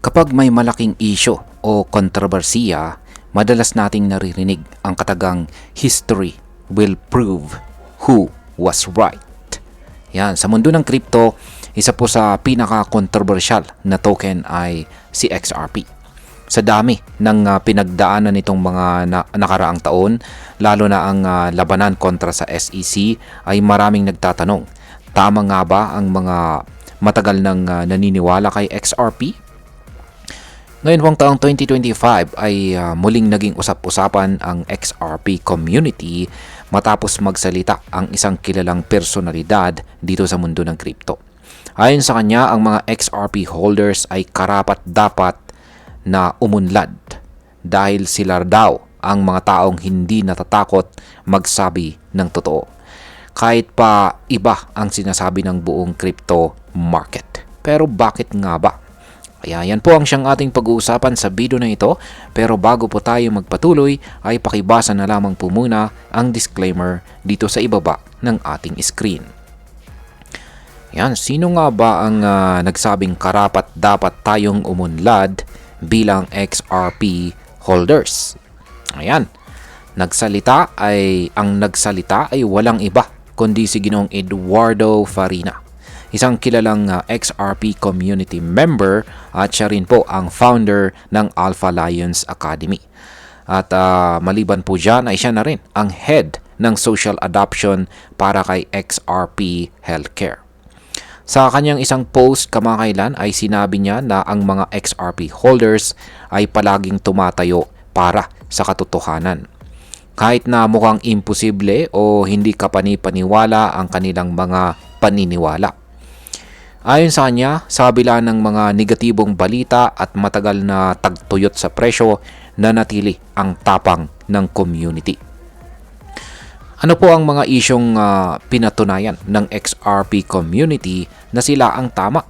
Kapag may malaking issue o kontrobersiya, madalas nating naririnig ang katagang history will prove who was right. Yan, sa mundo ng crypto, isa po sa pinaka-controversial na token ay si XRP. Sa dami ng pinagdaanan nitong mga nakaraang taon, lalo na ang labanan kontra sa SEC, ay maraming nagtatanong, tama nga ba ang mga matagal nang naniniwala kay XRP? Ngayon pong taong 2025 ay muling naging usap-usapan ang XRP community matapos magsalita ang isang kilalang personalidad dito sa mundo ng crypto. Ayon sa kanya, ang mga XRP holders ay karapat-dapat na umunlad dahil sila daw ang mga taong hindi natatakot magsabi ng totoo. Kahit pa iba ang sinasabi ng buong crypto market. Pero bakit nga ba? Kaya yan po ang siyang ating pag-uusapan sa video na ito. Pero bago po tayo magpatuloy ay pakibasa na lamang po muna ang disclaimer dito sa ibaba ng ating screen. Yan, sino nga ba ang nagsabing karapat dapat tayong umunlad bilang XRP holders? Ayan, ang nagsalita ay walang iba kundi si Ginoong Eduardo Farina, isang kilalang XRP community member at siya rin po ang founder ng Alpha Lions Academy. At maliban po dyan ay siya na rin ang head ng social adoption para kay XRP Healthcare. Sa kanyang isang post kamakailan ay sinabi niya na ang mga XRP holders ay palaging tumatayo para sa katotohanan. Kahit na mukhang imposible o hindi kapani-paniwala ang kanilang mga paniniwala. Ayon sa kanya, sa kabila ng mga negatibong balita at matagal na tagtuyot sa presyo, nanatili ang tapang ng community. Ano po ang mga isyong pinatunayan ng XRP community na sila ang tama?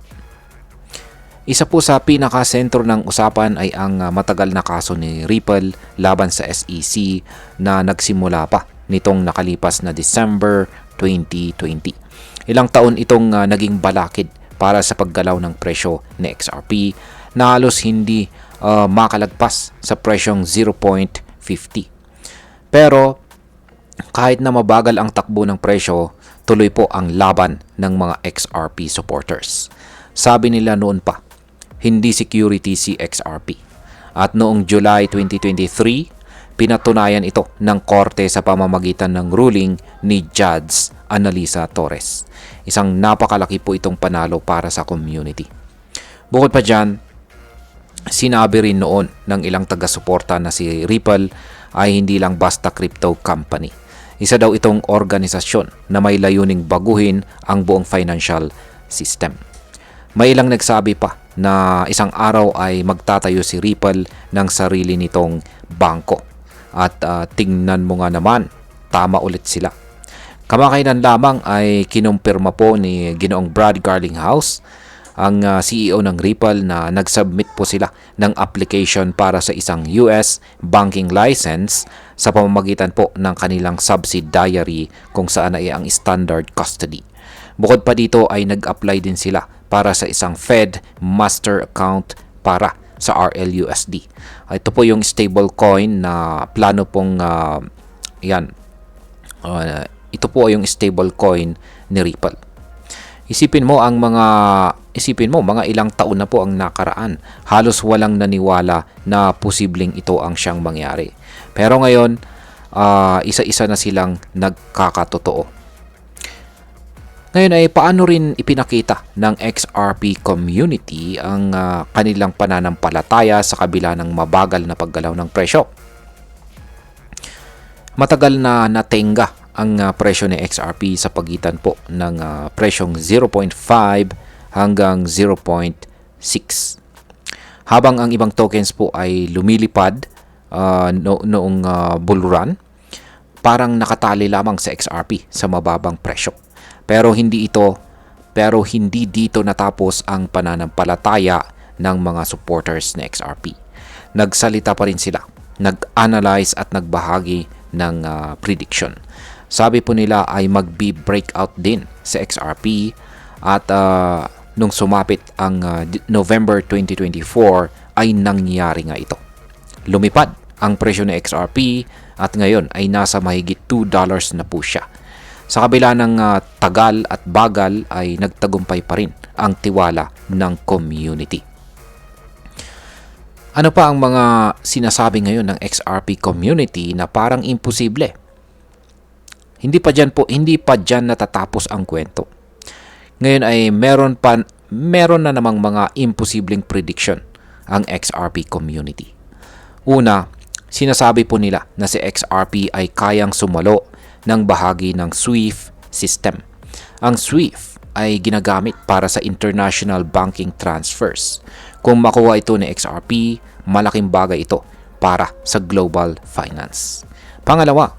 Isa po sa pinaka-sentro ng usapan ay ang matagal na kaso ni Ripple laban sa SEC na nagsimula pa nitong nakalipas na December 2020. Ilang taon itong naging balakid para sa paggalaw ng presyo ni XRP na halos hindi makalagpas sa presyong 0.50. Pero kahit na mabagal ang takbo ng presyo, tuloy po ang laban ng mga XRP supporters. Sabi nila noon pa, hindi security si XRP. At noong July 2023, pinatunayan ito ng korte sa pamamagitan ng ruling ni Judge Analisa Torres. Isang napakalaki po itong panalo para sa community. Bukod pa dyan, sinabi rin noon ng ilang taga-suporta na si Ripple ay hindi lang basta crypto company. Isa daw itong organisasyon na may layuning baguhin ang buong financial system. May ilang nagsabi pa na isang araw ay magtatayo si Ripple ng sarili nitong bangko. At tingnan mo nga naman, tama ulit sila. Kamakailan lamang ay kinumpirma po ni Ginoong Brad Garlinghouse, ang CEO ng Ripple, na nag-submit po sila ng application para sa isang US banking license sa pamamagitan po ng kanilang subsidiary kung saan ay ang Standard Custody. Bukod pa dito ay nag-apply din sila para sa isang Fed master account para sa RLUSD. Ito po yung stable coin na plano pong ito po yung stable coin ni Ripple. Isipin mo mga ilang taon na po ang nakaraan. Halos walang naniwala na posibleng ito ang siyang mangyari. Pero ngayon, isa-isa na silang nagkakatotoo. Ngayon ay paano rin ipinakita ng XRP community ang kanilang pananampalataya sa kabila ng mabagal na paggalaw ng presyo? Matagal na natenga ang presyo ni XRP sa pagitan po ng presyong 0.5 hanggang 0.6. Habang ang ibang tokens po ay lumilipad noong bull run, parang nakatali lamang sa XRP sa mababang presyo. Pero hindi dito natapos ang pananampalataya ng mga supporters ng XRP. Nagsalita pa rin sila, nag-analyze at nagbahagi ng prediction. Sabi po nila ay mag-breakout din sa XRP at nung sumapit ang November 2024 ay nangyari nga ito. Lumipad ang presyo ng XRP at ngayon ay nasa mahigit $2 na po siya. Sa kabila ng tagal at bagal ay nagtagumpay pa rin ang tiwala ng community. Ano pa ang mga sinasabi ngayon ng XRP community na parang imposible? Hindi pa dyan natatapos ang kwento. Ngayon ay meron na namang mga imposibleng prediction ang XRP community. Una, sinasabi po nila na si XRP ay kayang sumalo ng bahagi ng SWIFT system. Ang SWIFT ay ginagamit para sa international banking transfers. Kung makuha ito ni XRP, malaking bagay ito para sa global finance. Pangalawa,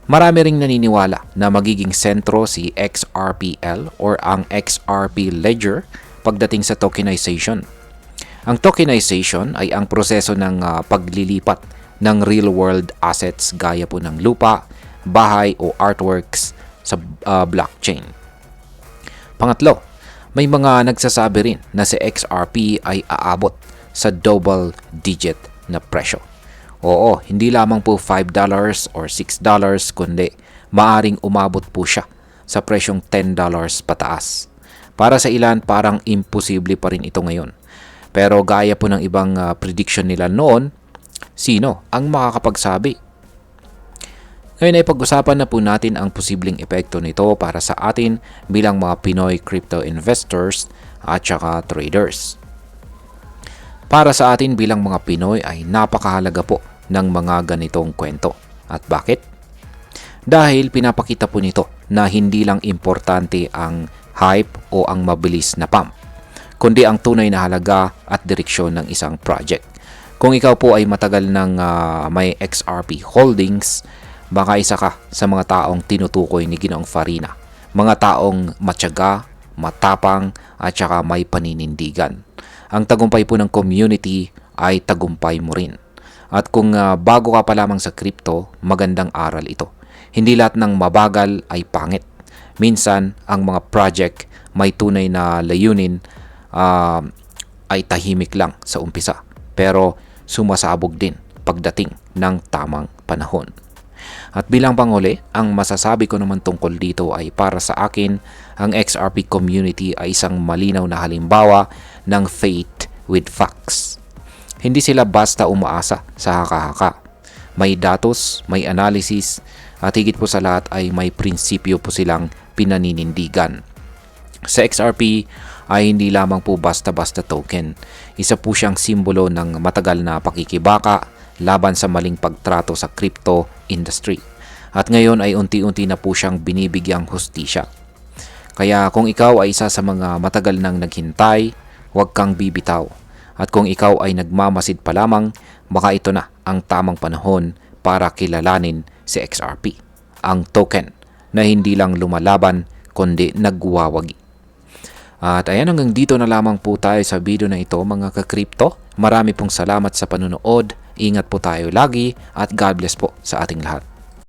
marami ring naniniwala na magiging sentro si XRPL or ang XRP Ledger pagdating sa tokenization. Ang tokenization ay ang proseso ng paglilipat ng real-world assets gaya po ng lupa, bahay o artworks sa blockchain. Pangatlo, may mga nagsasabi rin na si XRP ay aabot sa double-digit na presyo. Oo, hindi lamang po $5 or $6 kundi maaring umabot po siya sa presyong $10 pataas. Para sa ilan, parang imposible pa rin ito ngayon. Pero gaya po ng ibang prediction nila noon, sino ang makakapagsabi? Ngayon ay pag-usapan na po natin ang posibleng epekto nito para sa atin bilang mga Pinoy crypto investors at saka traders. Para sa atin bilang mga Pinoy ay napakahalaga po ng mga ganitong kwento. At bakit? Dahil pinapakita po nito na hindi lang importante ang hype o ang mabilis na pump, kundi ang tunay na halaga at direksyon ng isang project. Kung ikaw po ay matagal ng may XRP holdings, baka isa ka sa mga taong tinutukoy ni Ginoong Farina. Mga taong matyaga, matapang at saka may paninindigan. Ang tagumpay po ng community ay tagumpay mo rin. At kung bago ka pa lamang sa crypto, magandang aral ito. Hindi lahat ng mabagal ay pangit. Minsan, ang mga project may tunay na layunin ay tahimik lang sa umpisa. Pero sumasabog din pagdating ng tamang panahon. At bilang panghuli, ang masasabi ko naman tungkol dito ay para sa akin, ang XRP community ay isang malinaw na halimbawa ng faith with facts. Hindi sila basta umaasa sa haka-haka. May datos, may analysis, at higit po sa lahat ay may prinsipyo po silang pinaninindigan. Sa XRP ay hindi lamang po basta-basta token. Isa po siyang simbolo ng matagal na pakikibaka laban sa maling pagtrato sa crypto industry. At ngayon ay unti-unti na po siyang binibigyang hustisya. Kaya kung ikaw ay isa sa mga matagal nang naghintay, huwag kang bibitaw. At kung ikaw ay nagmamasid pa lamang, baka ito na ang tamang panahon para kilalanin si XRP, ang token na hindi lang lumalaban kundi nagwawagi. At ayan, hanggang dito na lamang po tayo sa video na ito mga ka-crypto. Marami pong salamat sa panonood. Ingat po tayo lagi at God bless po sa ating lahat.